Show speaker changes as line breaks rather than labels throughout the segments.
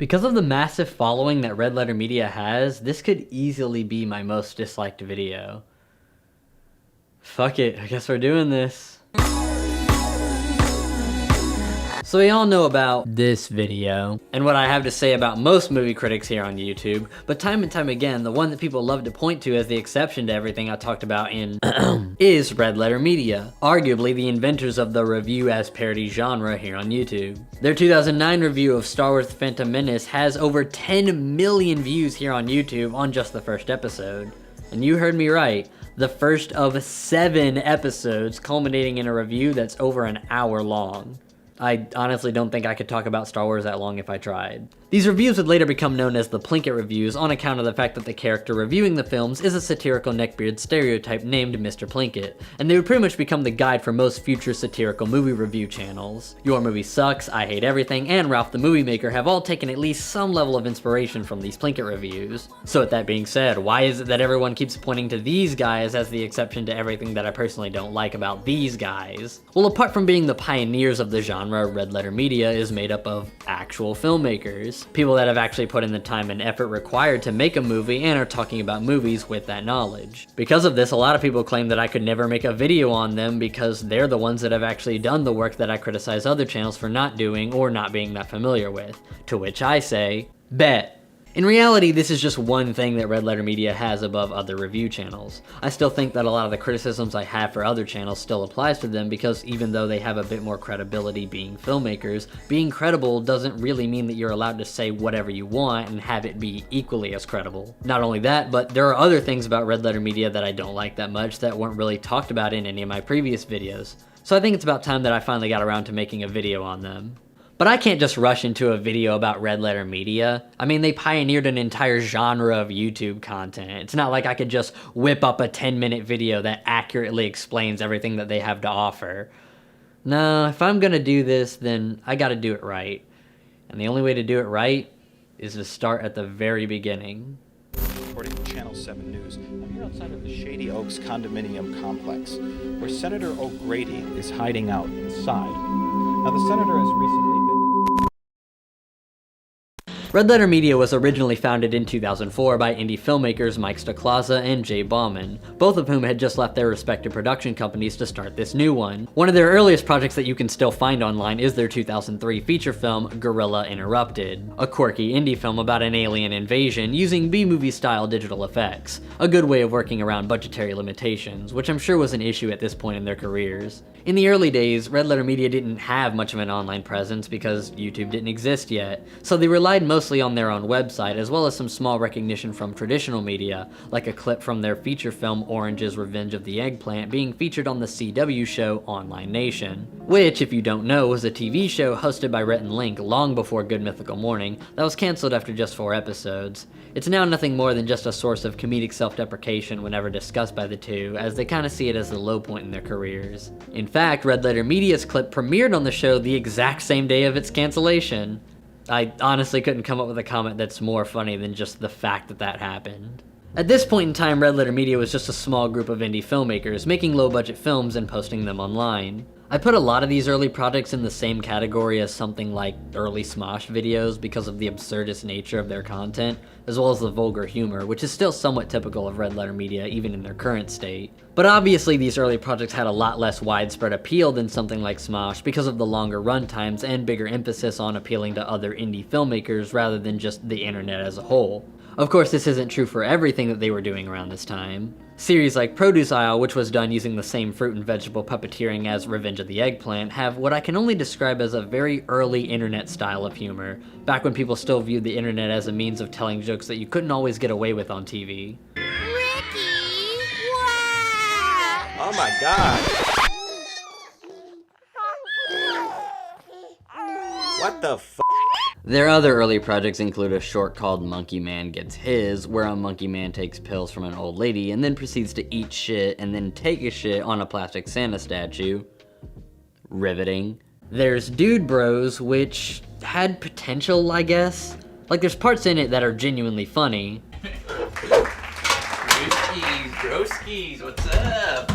Because of the massive following that Red Letter Media has, this could easily be my most disliked video. Fuck it, I guess we're doing this. So we all know about this video, and what I have to say about most movie critics here on YouTube, but time and time again, the one that people love to point to as the exception to everything I talked about in is Red Letter Media, arguably the inventors of the review as parody genre here on YouTube. Their 2009 review of Star Wars: The Phantom Menace has over 10 million views here on YouTube on just the first episode. And you heard me right, the first of 7 episodes culminating in a review that's over an hour long. I honestly don't think I could talk about Star Wars that long if I tried. These reviews would later become known as the Plinkett Reviews on account of the fact that the character reviewing the films is a satirical neckbeard stereotype named Mr. Plinkett, and they would pretty much become the guide for most future satirical movie review channels. Your Movie Sucks, I Hate Everything, and Ralph the Movie Maker have all taken at least some level of inspiration from these Plinkett Reviews. So with that being said, why is it that everyone keeps pointing to these guys as the exception to everything that I personally don't like about these guys? Well, apart from being the pioneers of the genre, Red Letter Media is made up of actual filmmakers. People that have actually put in the time and effort required to make a movie and are talking about movies with that knowledge. Because of this, a lot of people claim that I could never make a video on them because they're the ones that have actually done the work that I criticize other channels for not doing or not being that familiar with. To which I say, bet. In reality, this is just one thing that Red Letter Media has above other review channels. I still think that a lot of the criticisms I have for other channels still applies to them because even though they have a bit more credibility being filmmakers, being credible doesn't really mean that you're allowed to say whatever you want and have it be equally as credible. Not only that, but there are other things about Red Letter Media that I don't like that much that weren't really talked about in any of my previous videos. So I think it's about time that I finally got around to making a video on them. But I can't just rush into a video about Red Letter Media. I mean, they pioneered an entire genre of YouTube content. It's not like I could just whip up a 10-minute video that accurately explains everything that they have to offer. No, if I'm gonna do this, then I gotta do it right. And the only way to do it right is to start at the very beginning.
According to Channel 7 News, I'm here outside of the Shady Oaks condominium complex, where Senator O'Grady is hiding out inside. Now, the senator has recently been...
Red Letter Media was originally founded in 2004 by indie filmmakers Mike Stacklaza and Jay Bauman, both of whom had just left their respective production companies to start this new one. One of their earliest projects that you can still find online is their 2003 feature film, Gorilla Interrupted, a quirky indie film about an alien invasion using B-movie style digital effects, a good way of working around budgetary limitations, which I'm sure was an issue at this point in their careers. In the early days, Red Letter Media didn't have much of an online presence because YouTube didn't exist yet, so they relied mostly on their own website as well as some small recognition from traditional media, like a clip from their feature film Orange's Revenge of the Eggplant being featured on the CW show Online Nation, which, if you don't know, was a TV show hosted by Rhett and Link long before Good Mythical Morning that was cancelled after just 4 episodes. It's now nothing more than just a source of comedic self-deprecation whenever discussed by the two, as they kinda see it as the low point in their careers. In fact, Red Letter Media's clip premiered on the show the exact same day of its cancellation. I honestly couldn't come up with a comment that's more funny than just the fact that that happened. At this point in time, Red Letter Media was just a small group of indie filmmakers making low-budget films and posting them online. I put a lot of these early projects in the same category as something like early Smosh videos because of the absurdist nature of their content, as well as the vulgar humor, which is still somewhat typical of Red Letter Media even in their current state. But obviously these early projects had a lot less widespread appeal than something like Smosh because of the longer runtimes and bigger emphasis on appealing to other indie filmmakers rather than just the internet as a whole. Of course, this isn't true for everything that they were doing around this time. Series like Produce Aisle, which was done using the same fruit and vegetable puppeteering as Revenge of the Eggplant, have what I can only describe as a very early internet style of humor, back when people still viewed the internet as a means of telling jokes that you couldn't always get away with on TV.
Ricky! Wow!
Oh my god! What the f***?
Their other early projects include a short called Monkey Man Gets His, where a monkey man takes pills from an old lady and then proceeds to eat shit and then take a shit on a plastic Santa statue. Riveting. There's Dude Bros, which had potential, I guess. Like, there's parts in it that are genuinely funny.
Broskies, what's up?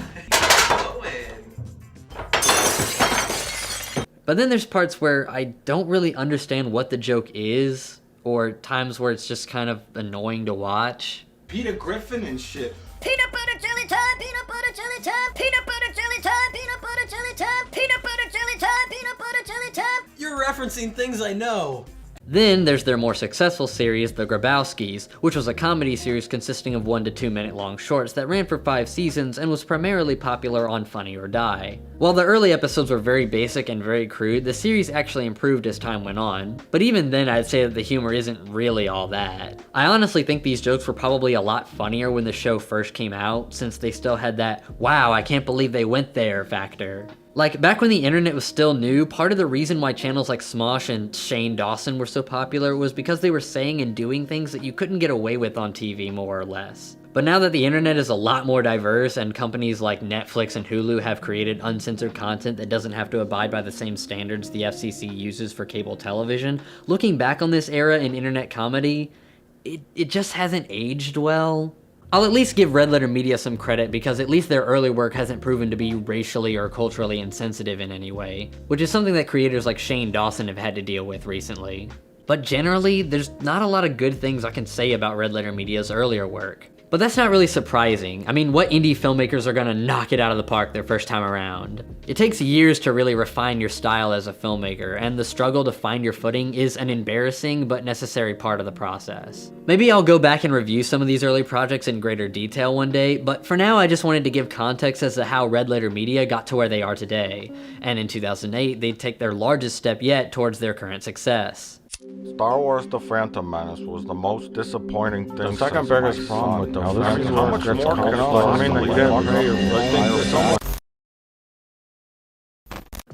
But then there's parts where I don't really understand what the joke is, or times where it's just kind of annoying to watch.
Peter Griffin and shit.
Peanut butter jelly time, peanut butter jelly time, peanut butter jelly time, peanut butter jelly time, peanut butter jelly time, peanut butter jelly time.
You're referencing things I know.
Then there's their more successful series, The Grabowskis, which was a comedy series consisting of 1 to 2 minute long shorts that ran for 5 seasons and was primarily popular on Funny or Die. While the early episodes were very basic and very crude, the series actually improved as time went on. But even then, I'd say that the humor isn't really all that. I honestly think these jokes were probably a lot funnier when the show first came out, since they still had that, wow, I can't believe they went there factor. Like, back when the internet was still new, part of the reason why channels like Smosh and Shane Dawson were so popular was because they were saying and doing things that you couldn't get away with on TV, more or less. But now that the internet is a lot more diverse and companies like Netflix and Hulu have created uncensored content that doesn't have to abide by the same standards the FCC uses for cable television, looking back on this era in internet comedy, it just hasn't aged well. I'll at least give Red Letter Media some credit because at least their early work hasn't proven to be racially or culturally insensitive in any way, which is something that creators like Shane Dawson have had to deal with recently. But generally, there's not a lot of good things I can say about Red Letter Media's earlier work. But that's not really surprising. I mean, what indie filmmakers are gonna knock it out of the park their first time around? It takes years to really refine your style as a filmmaker, and the struggle to find your footing is an embarrassing but necessary part of the process. Maybe I'll go back and review some of these early projects in greater detail one day, but for now I just wanted to give context as to how Red Letter Media got to where they are today, and in 2008 they'd take their largest step yet towards their current success.
Star Wars The Phantom Menace was the most disappointing thing. The second biggest problem with the franchise is how much more can I mean, you get pay your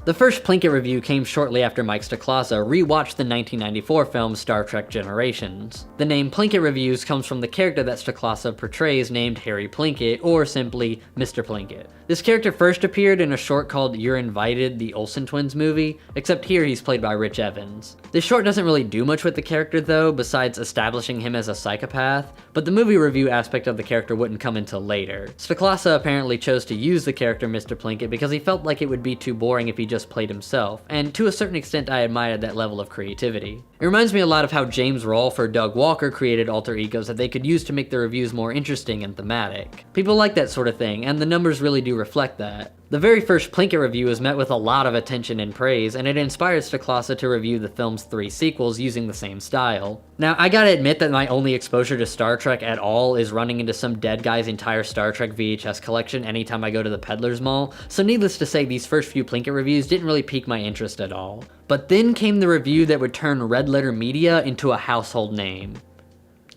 The first Plinkett review came shortly after Mike Stacklasa rewatched the 1994 film Star Trek Generations. The name Plinkett Reviews comes from the character that Stacklasa portrays named Harry Plinkett, or simply Mr. Plinkett. This character first appeared in a short called You're Invited, the Olsen Twins movie, except here he's played by Rich Evans. This short doesn't really do much with the character though, besides establishing him as a psychopath, but the movie review aspect of the character wouldn't come until later. Stacklasa apparently chose to use the character Mr. Plinkett because he felt like it would be too boring if he just played himself, and to a certain extent I admired that level of creativity. It reminds me a lot of how James Rolfe or Doug Walker created alter egos that they could use to make their reviews more interesting and thematic. People like that sort of thing, and the numbers really do reflect that. The very first Plinkett review was met with a lot of attention and praise, and it inspired Stacklasa to review the film's 3 sequels using the same style. Now, I gotta admit that my only exposure to Star Trek at all is running into some dead guy's entire Star Trek VHS collection anytime I go to the Peddler's Mall, so needless to say, these first few Plinkett reviews didn't really pique my interest at all. But then came the review that would turn Red Letter Media into a household name.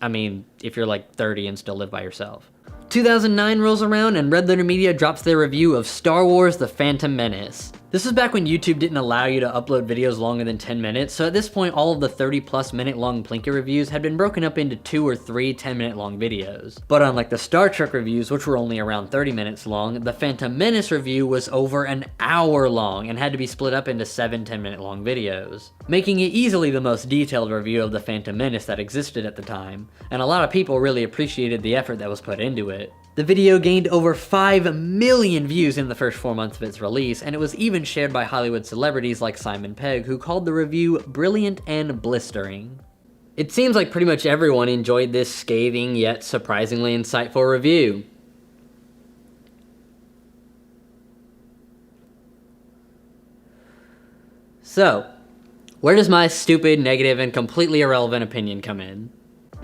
I mean, if you're like 30 and still live by yourself. 2009 rolls around and Red Letter Media drops their review of Star Wars The Phantom Menace. This was back when YouTube didn't allow you to upload videos longer than 10 minutes, so at this point all of the 30+ minute long Plinkett reviews had been broken up into 2 or 3 10-minute long videos. But unlike the Star Trek reviews, which were only around 30 minutes long, the Phantom Menace review was over an hour long and had to be split up into 7 10-minute long videos, making it easily the most detailed review of the Phantom Menace that existed at the time, and a lot of people really appreciated the effort that was put into it. The video gained over 5 million views in the first 4 months of its release, and it was even shared by Hollywood celebrities like Simon Pegg, who called the review brilliant and blistering. It seems like pretty much everyone enjoyed this scathing yet surprisingly insightful review. So, where does my stupid, negative, and completely irrelevant opinion come in?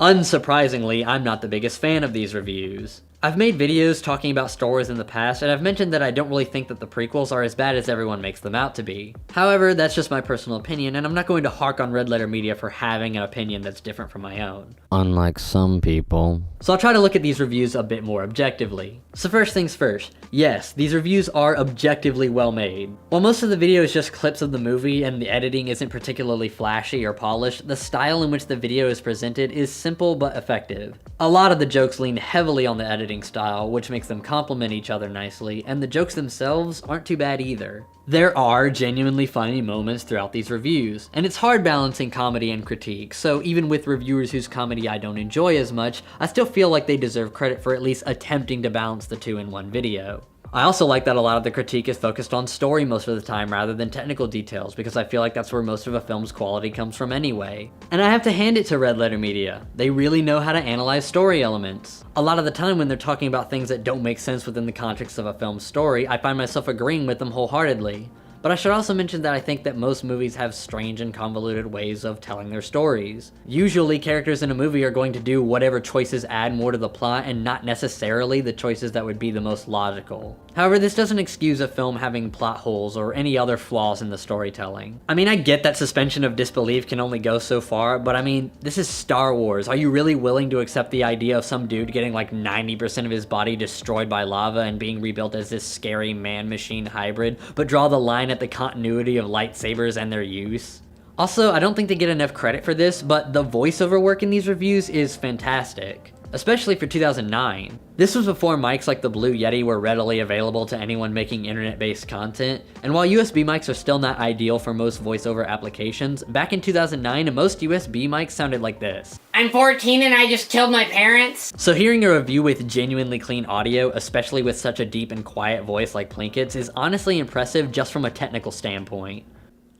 Unsurprisingly, I'm not the biggest fan of these reviews. I've made videos talking about Star Wars in the past, and I've mentioned that I don't really think that the prequels are as bad as everyone makes them out to be. However, that's just my personal opinion, and I'm not going to hark on Red Letter Media for having an opinion that's different from my own. Unlike some people. So I'll try to look at these reviews a bit more objectively. So first things first, yes, these reviews are objectively well made. While most of the video is just clips of the movie and the editing isn't particularly flashy or polished, the style in which the video is presented is simple but effective. A lot of the jokes lean heavily on the editing style, which makes them complement each other nicely, and the jokes themselves aren't too bad either. There are genuinely funny moments throughout these reviews, and it's hard balancing comedy and critique, so even with reviewers whose comedy I don't enjoy as much, I still feel like they deserve credit for at least attempting to balance the two in one video. I also like that a lot of the critique is focused on story most of the time rather than technical details, because I feel like that's where most of a film's quality comes from anyway. And I have to hand it to Red Letter Media. They really know how to analyze story elements. A lot of the time when they're talking about things that don't make sense within the context of a film's story, I find myself agreeing with them wholeheartedly. But I should also mention that I think that most movies have strange and convoluted ways of telling their stories. Usually, characters in a movie are going to do whatever choices add more to the plot and not necessarily the choices that would be the most logical. However, this doesn't excuse a film having plot holes or any other flaws in the storytelling. I mean, I get that suspension of disbelief can only go so far, but I mean, this is Star Wars. Are you really willing to accept the idea of some dude getting like 90% of his body destroyed by lava and being rebuilt as this scary man-machine hybrid, but draw the line at the continuity of lightsabers and their use? Also, I don't think they get enough credit for this, but the voiceover work in these reviews is fantastic, especially for 2009. This was before mics like the Blue Yeti were readily available to anyone making internet-based content, and while USB mics are still not ideal for most voiceover applications, back in 2009, most USB mics sounded like this.
I'm 14 and I just killed my parents.
So hearing a review with genuinely clean audio, especially with such a deep and quiet voice like Plinkett's, is honestly impressive just from a technical standpoint.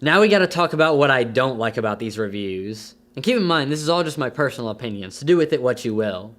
Now we gotta talk about what I don't like about these reviews. And keep in mind, this is all just my personal opinion, so do with it what you will.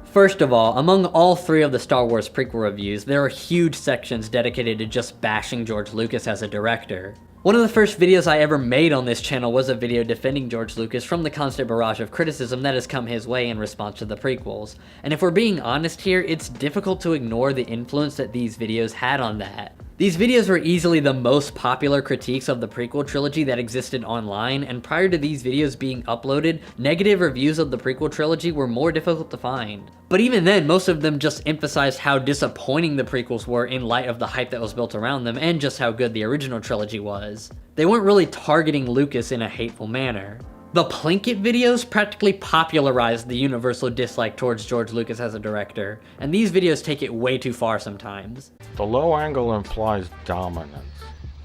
First of all, among all 3 of the Star Wars prequel reviews, there are huge sections dedicated to just bashing George Lucas as a director. One of the first videos I ever made on this channel was a video defending George Lucas from the constant barrage of criticism that has come his way in response to the prequels. And if we're being honest here, it's difficult to ignore the influence that these videos had on that. These videos were easily the most popular critiques of the prequel trilogy that existed online, and prior to these videos being uploaded, negative reviews of the prequel trilogy were more difficult to find. But even then, most of them just emphasized how disappointing the prequels were in light of the hype that was built around them and just how good the original trilogy was. They weren't really targeting Lucas in a hateful manner. The Plinkett videos practically popularized the universal dislike towards George Lucas as a director, and these videos take it way too far sometimes.
The low angle implies dominance,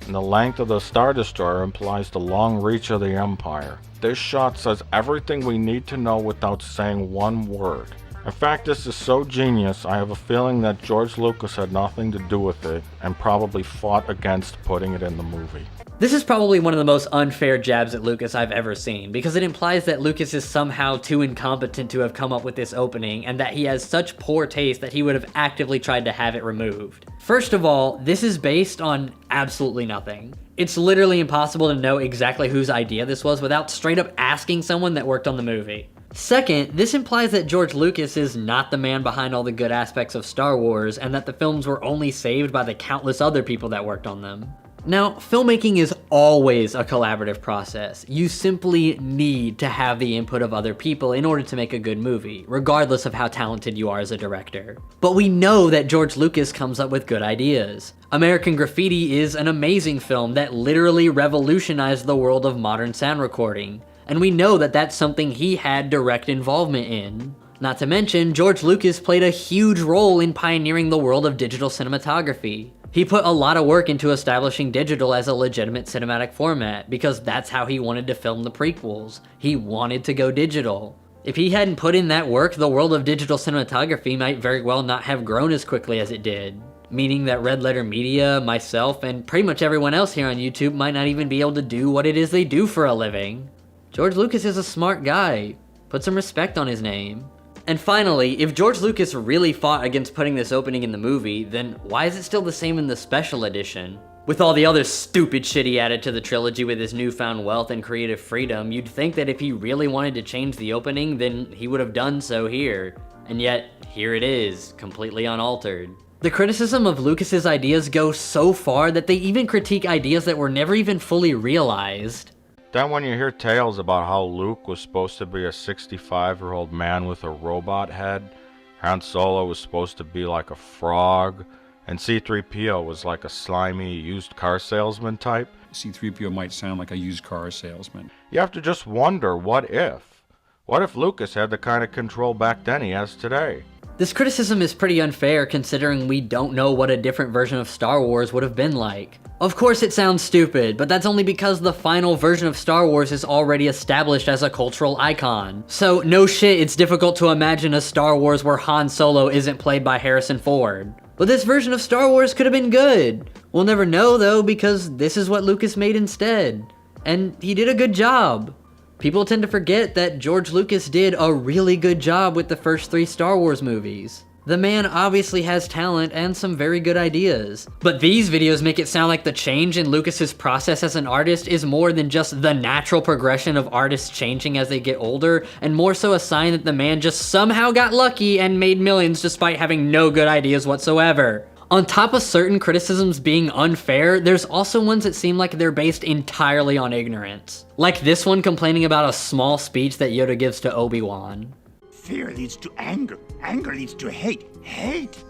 and the length of the Star Destroyer implies the long reach of the Empire. This shot says everything we need to know without saying one word. In fact, this is so genius, I have a feeling that George Lucas had nothing to do with it and probably fought against putting it in the movie.
This is probably one of the most unfair jabs at Lucas I've ever seen, because it implies that Lucas is somehow too incompetent to have come up with this opening, and that he has such poor taste that he would have actively tried to have it removed. First of all, this is based on absolutely nothing. It's literally impossible to know exactly whose idea this was without straight up asking someone that worked on the movie. Second, this implies that George Lucas is not the man behind all the good aspects of Star Wars, and that the films were only saved by the countless other people that worked on them. Now, filmmaking is always a collaborative process. You simply need to have the input of other people in order to make a good movie, regardless of how talented you are as a director. But we know that George Lucas comes up with good ideas. American Graffiti is an amazing film that literally revolutionized the world of modern sound recording. And we know that that's something he had direct involvement in. Not to mention, George Lucas played a huge role in pioneering the world of digital cinematography. He put a lot of work into establishing digital as a legitimate cinematic format, because that's how he wanted to film the prequels. He wanted to go digital. If he hadn't put in that work, the world of digital cinematography might very well not have grown as quickly as it did. Meaning that Red Letter Media, myself, and pretty much everyone else here on YouTube might not even be able to do what it is they do for a living. George Lucas is a smart guy. Put some respect on his name. And finally, if George Lucas really fought against putting this opening in the movie, then why is it still the same in the special edition? With all the other stupid shit he added to the trilogy with his newfound wealth and creative freedom, you'd think that if he really wanted to change the opening, then he would have done so here. And yet, here it is, completely unaltered. The criticism of Lucas's ideas go so far that they even critique ideas that were never even fully realized.
Then when you hear tales about how Luke was supposed to be a 65-year-old man with a robot head, Han Solo was supposed to be like a frog, and C-3PO was like a slimy used car salesman type,
C-3PO might sound like a used car salesman.
you have to just wonder, what if? What if Lucas had the kind of control back then he has today?
This criticism is pretty unfair considering we don't know what a different version of Star Wars would have been like. Of course it sounds stupid, but that's only because the final version of Star Wars is already established as a cultural icon. So no shit, it's difficult to imagine a Star Wars where Han Solo isn't played by Harrison Ford. But this version of Star Wars could have been good. We'll never know though, because this is what Lucas made instead. And he did a good job. People tend to forget that George Lucas did a really good job with the first 3 Star Wars movies. The man obviously has talent and some very good ideas. But these videos make it sound like the change in Lucas's process as an artist is more than just the natural progression of artists changing as they get older, and more so a sign that the man just somehow got lucky and made millions despite having no good ideas whatsoever. On top of certain criticisms being unfair, there's also ones that seem like they're based entirely on ignorance. Like this one complaining about a small speech that Yoda gives to Obi-Wan.
Fear leads to anger. Anger leads to hate. Hate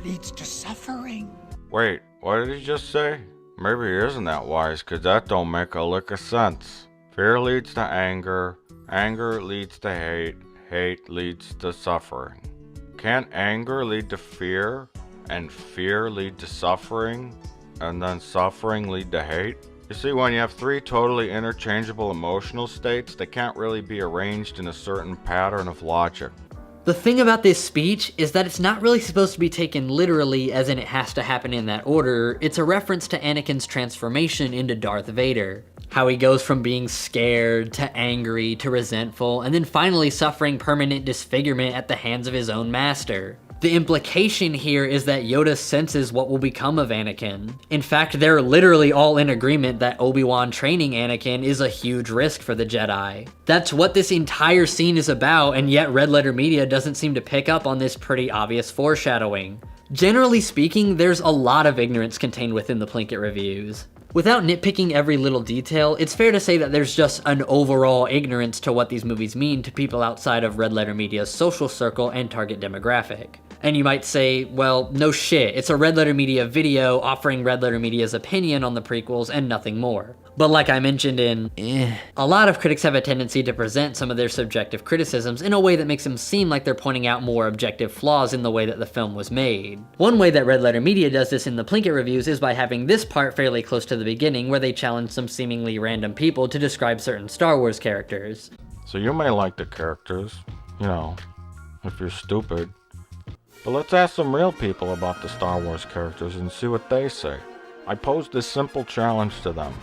leads to suffering.
Wait, what did he just say? Maybe he isn't that wise, cause that don't make a lick of sense. Fear leads to anger. Anger leads to hate. Hate leads to suffering. Can't anger lead to fear? And fear lead to suffering? And then suffering lead to hate? You see, when you have 3 totally interchangeable emotional states, they can't really be arranged in a certain pattern of logic.
The thing about this speech is that it's not really supposed to be taken literally as in it has to happen in that order. It's a reference to Anakin's transformation into Darth Vader. How he goes from being scared to angry to resentful, and then finally suffering permanent disfigurement at the hands of his own master. The implication here is that Yoda senses what will become of Anakin. In fact, they're literally all in agreement that Obi-Wan training Anakin is a huge risk for the Jedi. That's what this entire scene is about, and yet Red Letter Media doesn't seem to pick up on this pretty obvious foreshadowing. Generally speaking, there's a lot of ignorance contained within the Plinkett Reviews. Without nitpicking every little detail, it's fair to say that there's just an overall ignorance to what these movies mean to people outside of Red Letter Media's social circle and target demographic. And you might say, well, no shit, it's a Red Letter Media video offering Red Letter Media's opinion on the prequels and nothing more. But like I mentioned a lot of critics have a tendency to present some of their subjective criticisms in a way that makes them seem like they're pointing out more objective flaws in the way that the film was made. One way that Red Letter Media does this in the Plinkett Reviews is by having this part fairly close to the beginning where they challenge some seemingly random people to describe certain Star Wars characters.
So you may like the characters, you know, if you're stupid. But let's ask some real people about the Star Wars characters and see what they say. I posed this simple challenge to them.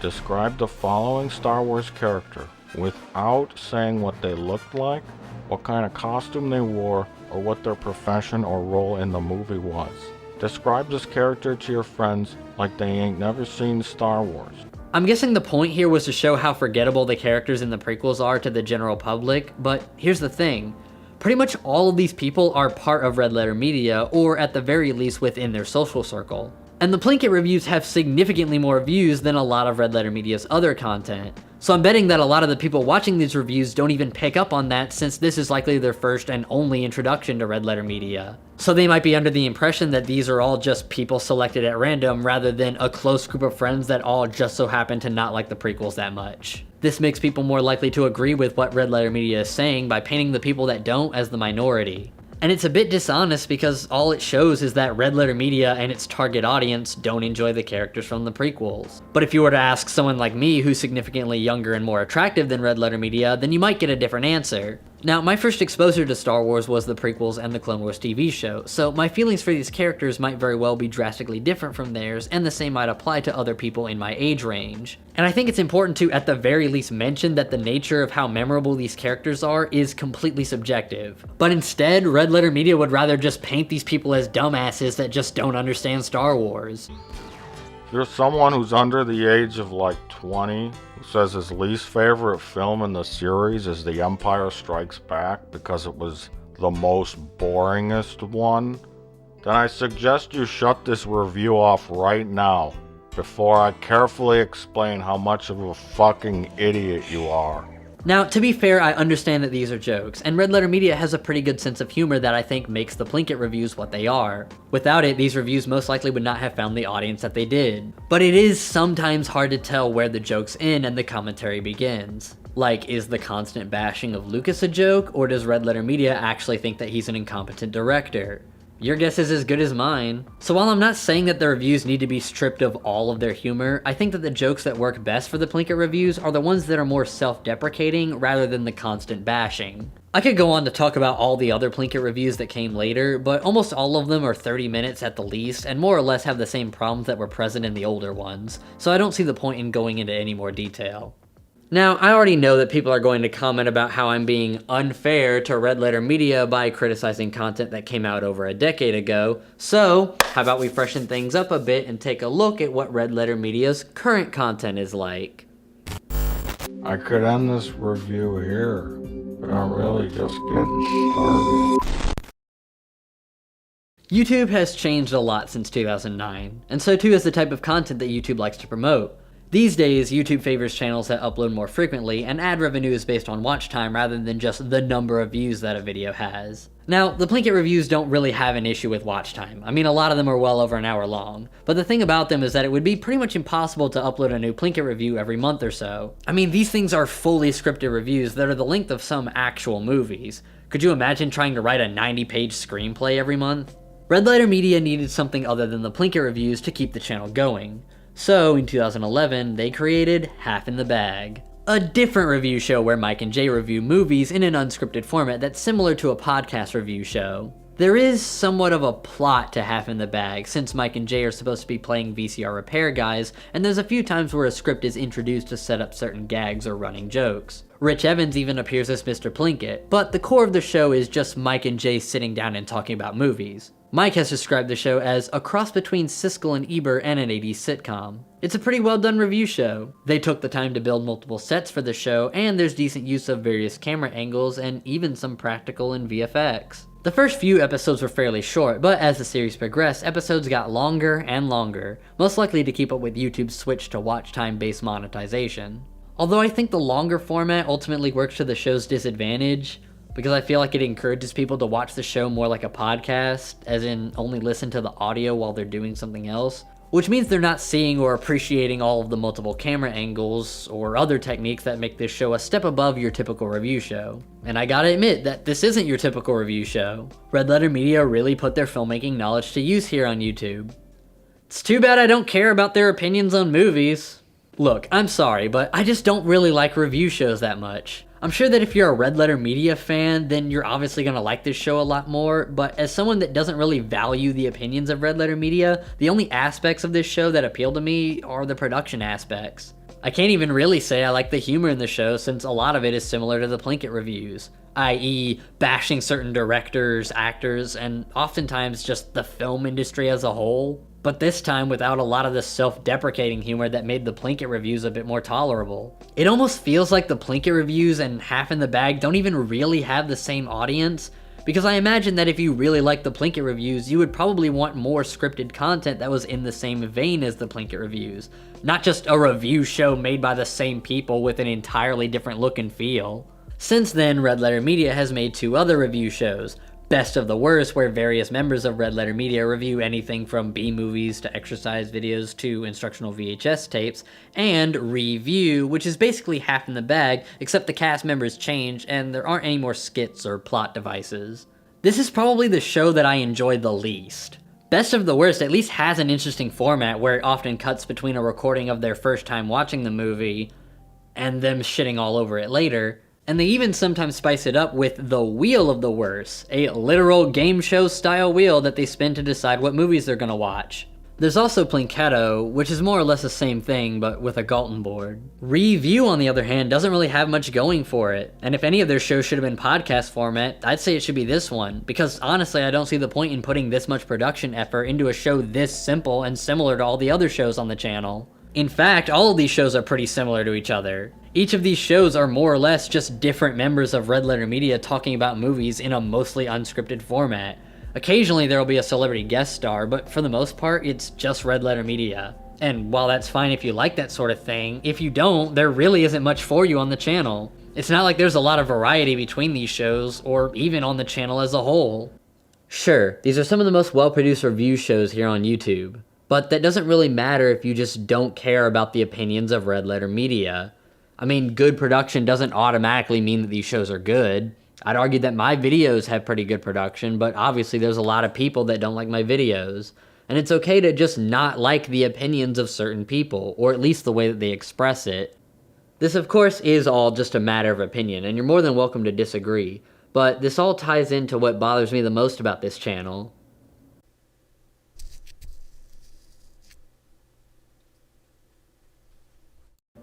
Describe the following Star Wars character without saying what they looked like, what kind of costume they wore, or what their profession or role in the movie was. Describe this character to your friends like they ain't never seen Star Wars.
I'm guessing the point here was to show how forgettable the characters in the prequels are to the general public, but here's the thing. Pretty much all of these people are part of Red Letter Media, or at the very least within their social circle. And the Plinkett Reviews have significantly more views than a lot of Red Letter Media's other content. So I'm betting that a lot of the people watching these reviews don't even pick up on that, since this is likely their first and only introduction to Red Letter Media. So they might be under the impression that these are all just people selected at random rather than a close group of friends that all just so happen to not like the prequels that much. This makes people more likely to agree with what Red Letter Media is saying by painting the people that don't as the minority. And it's a bit dishonest because all it shows is that Red Letter Media and its target audience don't enjoy the characters from the prequels. But if you were to ask someone like me who's significantly younger and more attractive than Red Letter Media, then you might get a different answer. Now, my first exposure to Star Wars was the prequels and the Clone Wars TV show, so my feelings for these characters might very well be drastically different from theirs, and the same might apply to other people in my age range. And I think it's important to, at the very least, mention that the nature of how memorable these characters are is completely subjective. But instead, Red Letter Media would rather just paint these people as dumbasses that just don't understand Star Wars.
If you're someone who's under the age of like 20, who says his least favorite film in the series is The Empire Strikes Back because it was the most boringest one, then I suggest you shut this review off right now before I carefully explain how much of a fucking idiot you are.
Now, to be fair, I understand that these are jokes, and Red Letter Media has a pretty good sense of humor that I think makes the Plinkett Reviews what they are. Without it, these reviews most likely would not have found the audience that they did. But it is sometimes hard to tell where the joke's end and the commentary begins. Like, is the constant bashing of Lucas a joke, or does Red Letter Media actually think that he's an incompetent director? Your guess is as good as mine. So while I'm not saying that the reviews need to be stripped of all of their humor, I think that the jokes that work best for the Plinkett Reviews are the ones that are more self-deprecating rather than the constant bashing. I could go on to talk about all the other Plinkett Reviews that came later, but almost all of them are 30 minutes at the least, and more or less have the same problems that were present in the older ones, so I don't see the point in going into any more detail. Now, I already know that people are going to comment about how I'm being unfair to Red Letter Media by criticizing content that came out over a decade ago, so how about we freshen things up a bit and take a look at what Red Letter Media's current content is like.
I could end this review here, but I'm really just getting started.
YouTube has changed a lot since 2009, and so too is the type of content that YouTube likes to promote. These days, YouTube favors channels that upload more frequently, and ad revenue is based on watch time rather than just the number of views that a video has. Now, the Plinkett Reviews don't really have an issue with watch time. I mean, a lot of them are well over an hour long. But the thing about them is that it would be pretty much impossible to upload a new Plinkett Review every month or so. I mean, these things are fully scripted reviews that are the length of some actual movies. Could you imagine trying to write a 90-page screenplay every month? Red Letter Media needed something other than the Plinkett Reviews to keep the channel going. So, in 2011, they created Half in the Bag, a different review show where Mike and Jay review movies in an unscripted format that's similar to a podcast review show. There is somewhat of a plot to Half in the Bag, since Mike and Jay are supposed to be playing VCR repair guys, and there's a few times where a script is introduced to set up certain gags or running jokes. Rich Evans even appears as Mr. Plinkett, but the core of the show is just Mike and Jay sitting down and talking about movies. Mike has described the show as a cross between Siskel and Ebert and an 80s sitcom. It's a pretty well done review show. They took the time to build multiple sets for the show, and there's decent use of various camera angles and even some practical and VFX. The first few episodes were fairly short, but as the series progressed, episodes got longer and longer, most likely to keep up with YouTube's switch to watch time based monetization. Although I think the longer format ultimately works to the show's disadvantage, because I feel like it encourages people to watch the show more like a podcast, as in only listen to the audio while they're doing something else, which means they're not seeing or appreciating all of the multiple camera angles or other techniques that make this show a step above your typical review show. And I gotta admit that this isn't your typical review show. Red Letter Media really put their filmmaking knowledge to use here on YouTube. It's too bad I don't care about their opinions on movies. Look, I'm sorry, but I just don't really like review shows that much. I'm sure that if you're a Red Letter Media fan, then you're obviously gonna like this show a lot more, but as someone that doesn't really value the opinions of Red Letter Media, the only aspects of this show that appeal to me are the production aspects. I can't even really say I like the humor in the show since a lot of it is similar to the Plinkett Reviews, i.e. bashing certain directors, actors, and oftentimes just the film industry as a whole. But this time without a lot of the self-deprecating humor that made the Plinkett Reviews a bit more tolerable. It almost feels like the Plinkett Reviews and Half in the Bag don't even really have the same audience, because I imagine that if you really like the Plinkett Reviews, you would probably want more scripted content that was in the same vein as the Plinkett Reviews, not just a review show made by the same people with an entirely different look and feel. Since then, Red Letter Media has made 2 other review shows, Best of the Worst, where various members of Red Letter Media review anything from B-movies to exercise videos to instructional VHS tapes, and Review, which is basically Half in the Bag, except the cast members change and there aren't any more skits or plot devices. This is probably the show that I enjoy the least. Best of the Worst at least has an interesting format where it often cuts between a recording of their first time watching the movie and them shitting all over it later. And they even sometimes spice it up with the Wheel of the Worst, a literal game show style wheel that they spin to decide what movies they're gonna watch. There's also Plinketto, which is more or less the same thing, but with a Galton board. Review, on the other hand, doesn't really have much going for it, and if any of their shows should have been podcast format, I'd say it should be this one, because honestly I don't see the point in putting this much production effort into a show this simple and similar to all the other shows on the channel. In fact, all of these shows are pretty similar to each other. Each of these shows are more or less just different members of Red Letter Media talking about movies in a mostly unscripted format. Occasionally there will be a celebrity guest star, but for the most part, it's just Red Letter Media. And while that's fine if you like that sort of thing, if you don't, there really isn't much for you on the channel. It's not like there's a lot of variety between these shows, or even on the channel as a whole. Sure, these are some of the most well-produced review shows here on YouTube, but that doesn't really matter if you just don't care about the opinions of Red Letter Media. I mean, good production doesn't automatically mean that these shows are good. I'd argue that my videos have pretty good production, but obviously there's a lot of people that don't like my videos. And it's okay to just not like the opinions of certain people, or at least the way that they express it. This of course is all just a matter of opinion, and you're more than welcome to disagree, but this all ties into what bothers me the most about this channel.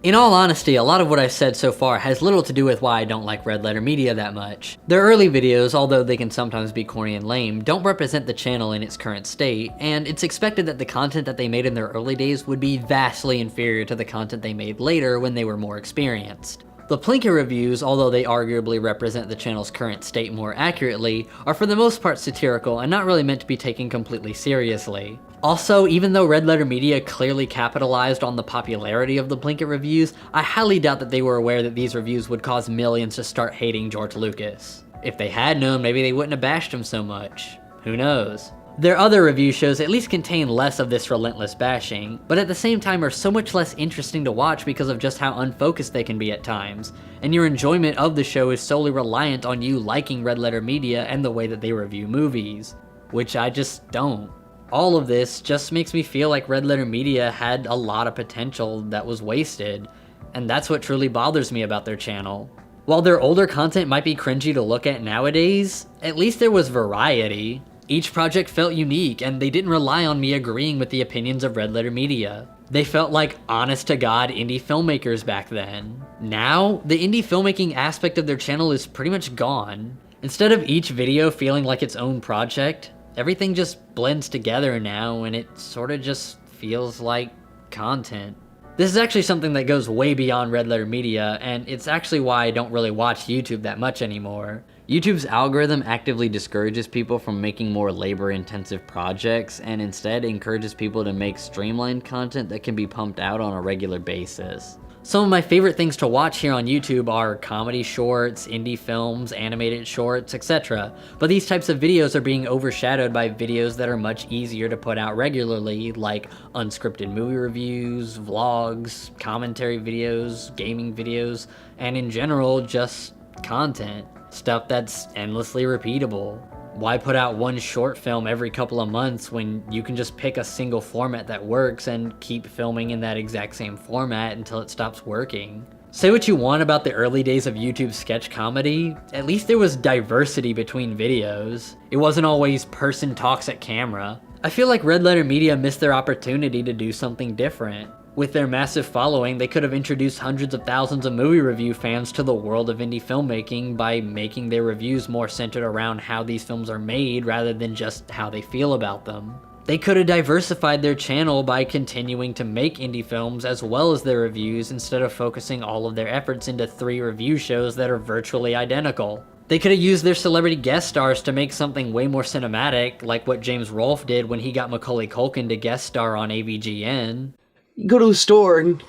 In all honesty, a lot of what I've said so far has little to do with why I don't like Red Letter Media that much. Their early videos, although they can sometimes be corny and lame, don't represent the channel in its current state, and it's expected that the content that they made in their early days would be vastly inferior to the content they made later when they were more experienced. The Plinkett Reviews, although they arguably represent the channel's current state more accurately, are for the most part satirical and not really meant to be taken completely seriously. Also, even though Red Letter Media clearly capitalized on the popularity of the Plinkett Reviews, I highly doubt that they were aware that these reviews would cause millions to start hating George Lucas. If they had known, maybe they wouldn't have bashed him so much. Who knows? Their other review shows at least contain less of this relentless bashing, but at the same time are so much less interesting to watch because of just how unfocused they can be at times, and your enjoyment of the show is solely reliant on you liking Red Letter Media and the way that they review movies, which I just don't. All of this just makes me feel like Red Letter Media had a lot of potential that was wasted, and that's what truly bothers me about their channel. While their older content might be cringy to look at nowadays, at least there was variety. Each project felt unique, and they didn't rely on me agreeing with the opinions of Red Letter Media. They felt like honest-to-God indie filmmakers back then. Now, the indie filmmaking aspect of their channel is pretty much gone. Instead of each video feeling like its own project, everything just blends together now, and it sorta just feels like content. This is actually something that goes way beyond Red Letter Media, and it's actually why I don't really watch YouTube that much anymore. YouTube's algorithm actively discourages people from making more labor-intensive projects, and instead encourages people to make streamlined content that can be pumped out on a regular basis. Some of my favorite things to watch here on YouTube are comedy shorts, indie films, animated shorts, etc. But these types of videos are being overshadowed by videos that are much easier to put out regularly, like unscripted movie reviews, vlogs, commentary videos, gaming videos, and in general, just content. Stuff that's endlessly repeatable. Why put out one short film every couple of months when you can just pick a single format that works and keep filming in that exact same format until it stops working? Say what you want about the early days of YouTube sketch comedy, at least there was diversity between videos. It wasn't always person talks at camera. I feel like Red Letter Media missed their opportunity to do something different. With their massive following, they could have introduced hundreds of thousands of movie review fans to the world of indie filmmaking by making their reviews more centered around how these films are made rather than just how they feel about them. They could have diversified their channel by continuing to make indie films as well as their reviews instead of focusing all of their efforts into 3 review shows that are virtually identical. They could have used their celebrity guest stars to make something way more cinematic, like what James Rolfe did when he got Macaulay Culkin to guest star on AVGN.
You go to the store and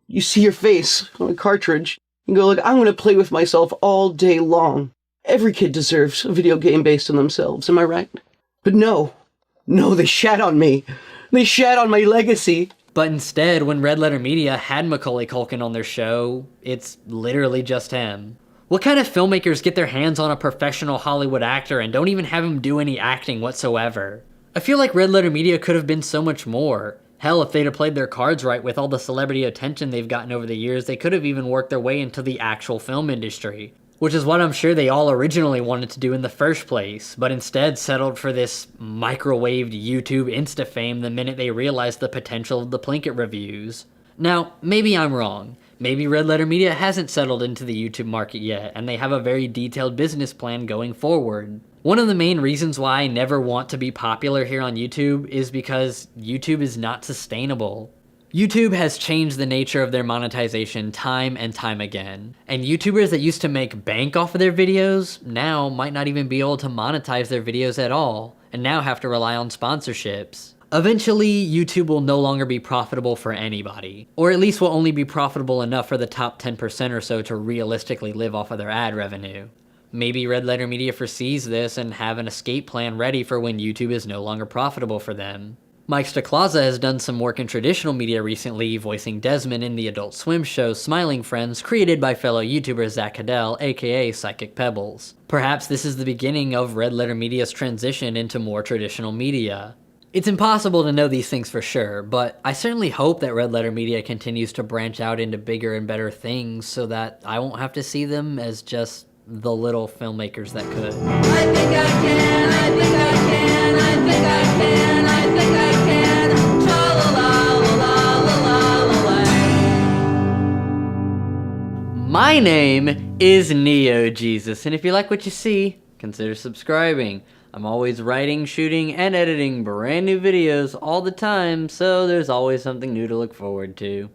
you see your face on a cartridge and go like, I'm going to play with myself all day long. Every kid deserves a video game based on themselves, am I right? But no, they shat on me. They shat on my legacy.
But instead, when Red Letter Media had Macaulay Culkin on their show, it's literally just him. What kind of filmmakers get their hands on a professional Hollywood actor and don't even have him do any acting whatsoever? I feel like Red Letter Media could have been so much more. Hell, if they'd have played their cards right with all the celebrity attention they've gotten over the years, they could have even worked their way into the actual film industry. Which is what I'm sure they all originally wanted to do in the first place, but instead settled for this microwaved YouTube Insta fame the minute they realized the potential of the Plinkett Reviews. Now, maybe I'm wrong. Maybe Red Letter Media hasn't settled into the YouTube market yet, and they have a very detailed business plan going forward. One of the main reasons why I never want to be popular here on YouTube is because YouTube is not sustainable. YouTube has changed the nature of their monetization time and time again, and YouTubers that used to make bank off of their videos now might not even be able to monetize their videos at all, and now have to rely on sponsorships. Eventually, YouTube will no longer be profitable for anybody, or at least will only be profitable enough for the top 10% or so to realistically live off of their ad revenue. Maybe Red Letter Media foresees this and have an escape plan ready for when YouTube is no longer profitable for them. Mike Stacklaza has done some work in traditional media recently, voicing Desmond in the Adult Swim show Smiling Friends, created by fellow YouTuber Zach Cadell, aka Psychic Pebbles. Perhaps this is the beginning of Red Letter Media's transition into more traditional media. It's impossible to know these things for sure, but I certainly hope that Red Letter Media continues to branch out into bigger and better things so that I won't have to see them as just the little filmmakers that could.
I think I can, I think I can, I think I can, I think I can. Tra-la-la-la-la-la-la-la.
My name is NeoJesus, and if you like what you see, consider subscribing. I'm always writing, shooting, and editing brand new videos all the time, so there's always something new to look forward to.